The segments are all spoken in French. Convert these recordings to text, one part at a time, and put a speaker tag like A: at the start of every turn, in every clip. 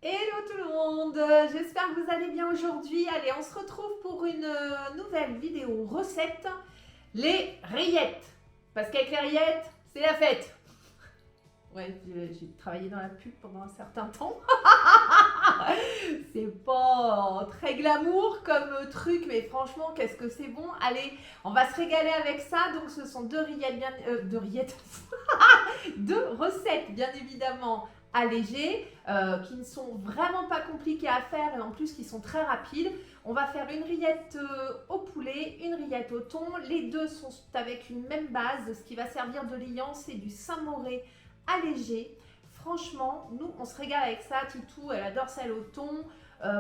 A: Hello tout le monde, j'espère que vous allez bien aujourd'hui. Allez, on se retrouve pour une nouvelle vidéo recette, les rillettes. Parce qu'avec les rillettes, c'est la fête. Ouais, j'ai travaillé dans la pub pendant un certain temps. C'est pas très glamour comme truc, mais franchement, qu'est-ce que c'est bon. Allez, on va se régaler avec ça. Donc, ce sont deux rillettes, deux rillettes, deux recettes, bien évidemment, allégées, qui ne sont vraiment pas compliquées à faire et en plus qui sont très rapides. On va faire une rillette au poulet, une rillette au thon. Les deux sont avec une même base. Ce qui va servir de liant, c'est du Saint-Moré allégé. Franchement, nous, on se régale avec ça. Titou, elle adore celle au thon.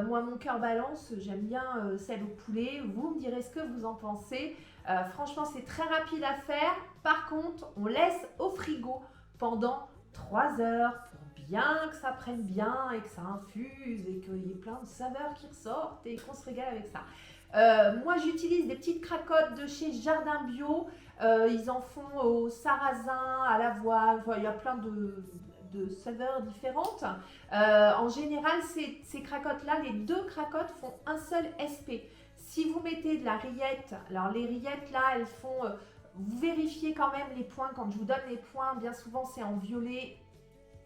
A: Moi, mon cœur balance. J'aime bien celle au poulet. Vous me direz ce que vous en pensez. Franchement, c'est très rapide à faire. Par contre, on laisse au frigo pendant 3 heures pour bien que ça prenne bien et que ça infuse et qu'il y ait plein de saveurs qui ressortent et qu'on se régale avec ça. Moi, j'utilise des petites cracottes de chez Jardin Bio. Ils en font au sarrasin, à la voile. Il y a plein de saveurs différentes. En général, ces cracottes-là, les deux cracottes font un seul SP. Si vous mettez de la rillette, alors les rillettes là, elles font, vous vérifiez quand même les points. Quand je vous donne les points, bien souvent c'est en violet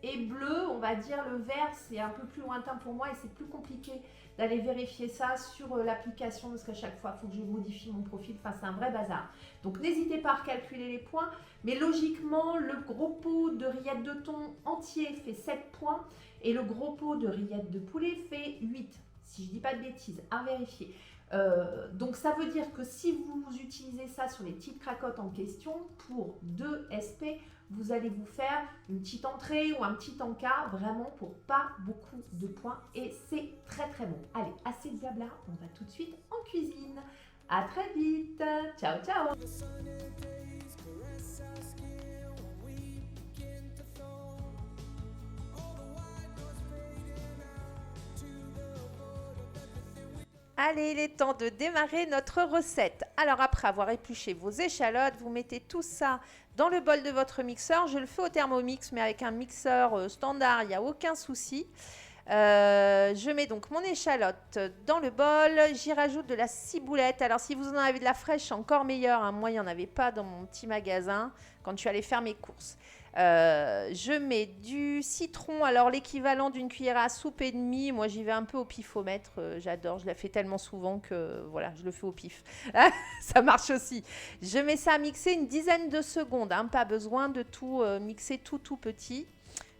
A: et bleu, on va dire. Le vert, c'est un peu plus lointain pour moi et c'est plus compliqué d'aller vérifier ça sur l'application parce qu'à chaque fois, il faut que je modifie mon profil. Enfin, c'est un vrai bazar. Donc, n'hésitez pas à calculer les points. Mais logiquement, le gros pot de rillettes de thon entier fait 7 points et le gros pot de rillettes de poulet fait 8. Si je ne dis pas de bêtises, à vérifier. Donc ça veut dire que si vous utilisez ça sur les petites cracottes en question, pour 2 SP, vous allez vous faire une petite entrée ou un petit encas, vraiment pour pas beaucoup de points et c'est très très bon. Allez, assez de blabla, on va tout de suite en cuisine. À très vite, ciao ciao. Allez, il est temps de démarrer notre recette. Alors après avoir épluché vos échalotes, vous mettez tout ça dans le bol de votre mixeur. Je le fais au Thermomix, mais avec un mixeur standard, il n'y a aucun souci. Je mets donc mon échalote dans le bol. J'y rajoute de la ciboulette. Alors si vous en avez de la fraîche, encore meilleur, hein. Moi, il n'y en avait pas dans mon petit magasin quand je suis allée faire mes courses. Je mets du citron, alors l'équivalent d'une cuillère à soupe et demie. Moi, j'y vais un peu au pifomètre. J'adore, je la fais tellement souvent que voilà, je le fais au pif. Ça marche aussi. Je mets ça à mixer une dizaine de secondes. Hein. Pas besoin de tout mixer tout petit,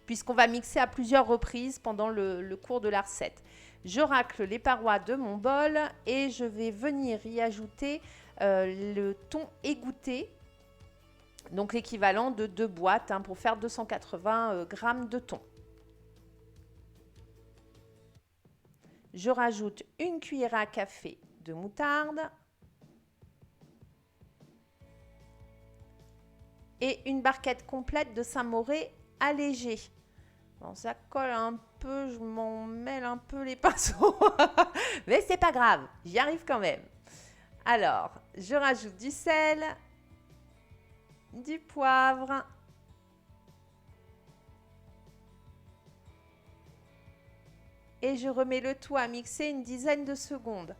A: puisqu'on va mixer à plusieurs reprises pendant le cours de la recette. Je racle les parois de mon bol et je vais venir y ajouter le thon égoutté. Donc l'équivalent de 2 boîtes, hein, pour faire 280 grammes de thon. Je rajoute une cuillère à café de moutarde et une barquette complète de Saint-Moré allégé. Bon, ça colle un peu, je m'en mêle un peu les pinceaux, mais c'est pas grave, j'y arrive quand même. Alors, je rajoute du sel, du poivre, et je remets le tout à mixer une dizaine de secondes.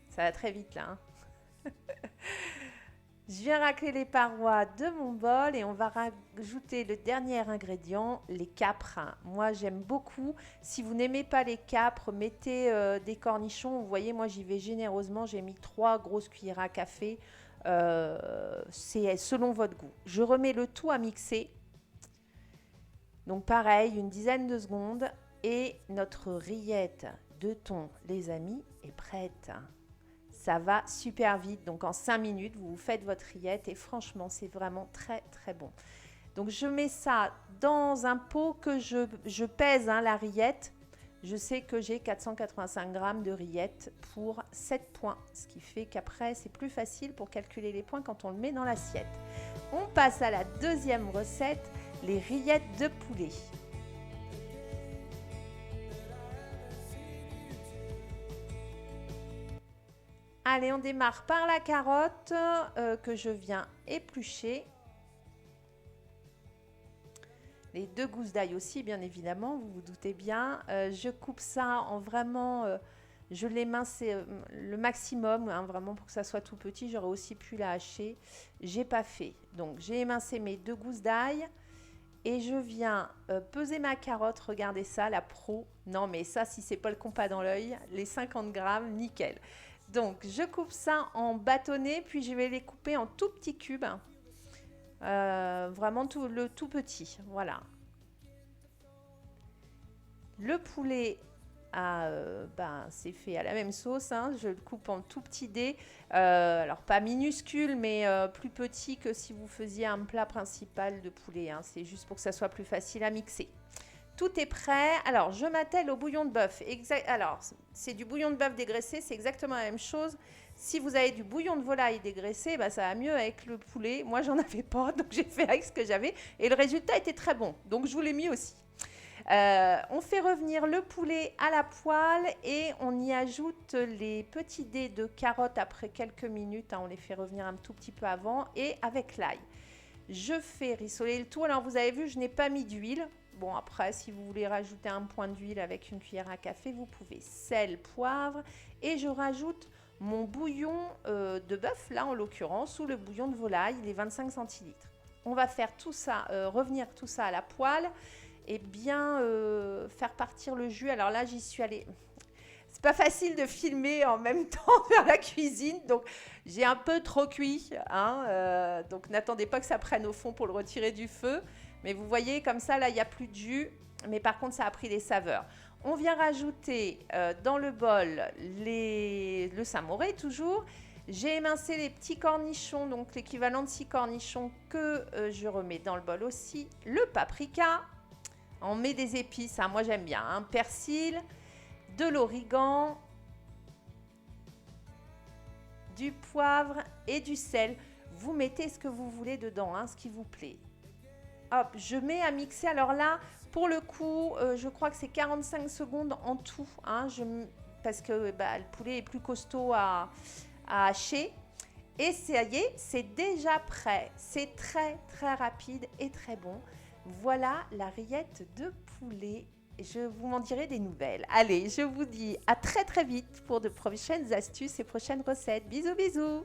A: Ça va très vite là. Hein. Je viens racler les parois de mon bol et on va rajouter le dernier ingrédient, les capres. Moi, j'aime beaucoup. Si vous n'aimez pas les capres, mettez des cornichons. Vous voyez, moi, j'y vais généreusement. J'ai mis 3 grosses cuillères à café. C'est selon votre goût. Je remets le tout à mixer. Donc pareil, une dizaine de secondes et notre rillette de thon, les amis, est prête. Ça va super vite, donc en 5 minutes, vous faites votre rillette et franchement, c'est vraiment très très bon. Donc je mets ça dans un pot que je pèse, hein, la rillette. Je sais que j'ai 485 grammes de rillette pour 7 points, ce qui fait qu'après, c'est plus facile pour calculer les points quand on le met dans l'assiette. On passe à la deuxième recette, les rillettes de poulet. Allez, on démarre par la carotte que je viens éplucher. Les 2 gousses d'ail aussi, bien évidemment, vous vous doutez bien. Je coupe ça en vraiment... je l'émince le maximum, hein, vraiment pour que ça soit tout petit. J'aurais aussi pu la hacher. J'ai pas fait. Donc, j'ai émincé mes 2 gousses d'ail. Et je viens peser ma carotte. Regardez ça, la pro. Non, mais ça, si c'est pas le compas dans l'œil, les 50 grammes, nickel. Donc, je coupe ça en bâtonnets, puis je vais les couper en tout petits cubes. Vraiment le tout petit, voilà. Le poulet, c'est fait à la même sauce, hein. Je le coupe en tout petit dés. Alors pas minuscule, mais plus petit que si vous faisiez un plat principal de poulet, hein. C'est juste pour que ça soit plus facile à mixer. Tout est prêt. Alors, je m'attelle au bouillon de bœuf. Alors, c'est du bouillon de bœuf dégraissé, c'est exactement la même chose. Si vous avez du bouillon de volaille dégraissé, ça va mieux avec le poulet. Moi, j'en avais pas, donc j'ai fait avec ce que j'avais. Et le résultat était très bon, donc je vous l'ai mis aussi. On fait revenir le poulet à la poêle et on y ajoute les petits dés de carottes après quelques minutes. Hein, on les fait revenir un tout petit peu avant et avec l'ail. Je fais rissoler le tout. Alors, vous avez vu, je n'ai pas mis d'huile. Bon, après, si vous voulez rajouter un point d'huile avec une cuillère à café, vous pouvez. Sel, poivre. Et je rajoute mon bouillon de bœuf, là en l'occurrence, ou le bouillon de volaille, les 25 centilitres. On va faire tout ça, revenir tout ça à la poêle et bien faire partir le jus. Alors là, j'y suis allée... C'est pas facile de filmer en même temps vers la cuisine, donc j'ai un peu trop cuit. Hein, donc n'attendez pas que ça prenne au fond pour le retirer du feu. Mais vous voyez, comme ça, là, il n'y a plus de jus. Mais par contre, ça a pris les saveurs. On vient rajouter dans le bol le samouré, toujours. J'ai émincé les petits cornichons, donc l'équivalent de 6 cornichons que je remets dans le bol aussi. Le paprika. On met des épices, hein, moi j'aime bien. Hein, persil, de l'origan, du poivre et du sel. Vous mettez ce que vous voulez dedans, hein, ce qui vous plaît. Hop, je mets à mixer. Alors là, pour le coup, je crois que c'est 45 secondes en tout. Hein, parce que le poulet est plus costaud à hacher. Et ça y est, c'est déjà prêt. C'est très, très rapide et très bon. Voilà la rillette de poulet. Je vous m'en dirai des nouvelles. Allez, je vous dis à très, très vite pour de prochaines astuces et prochaines recettes. Bisous, bisous!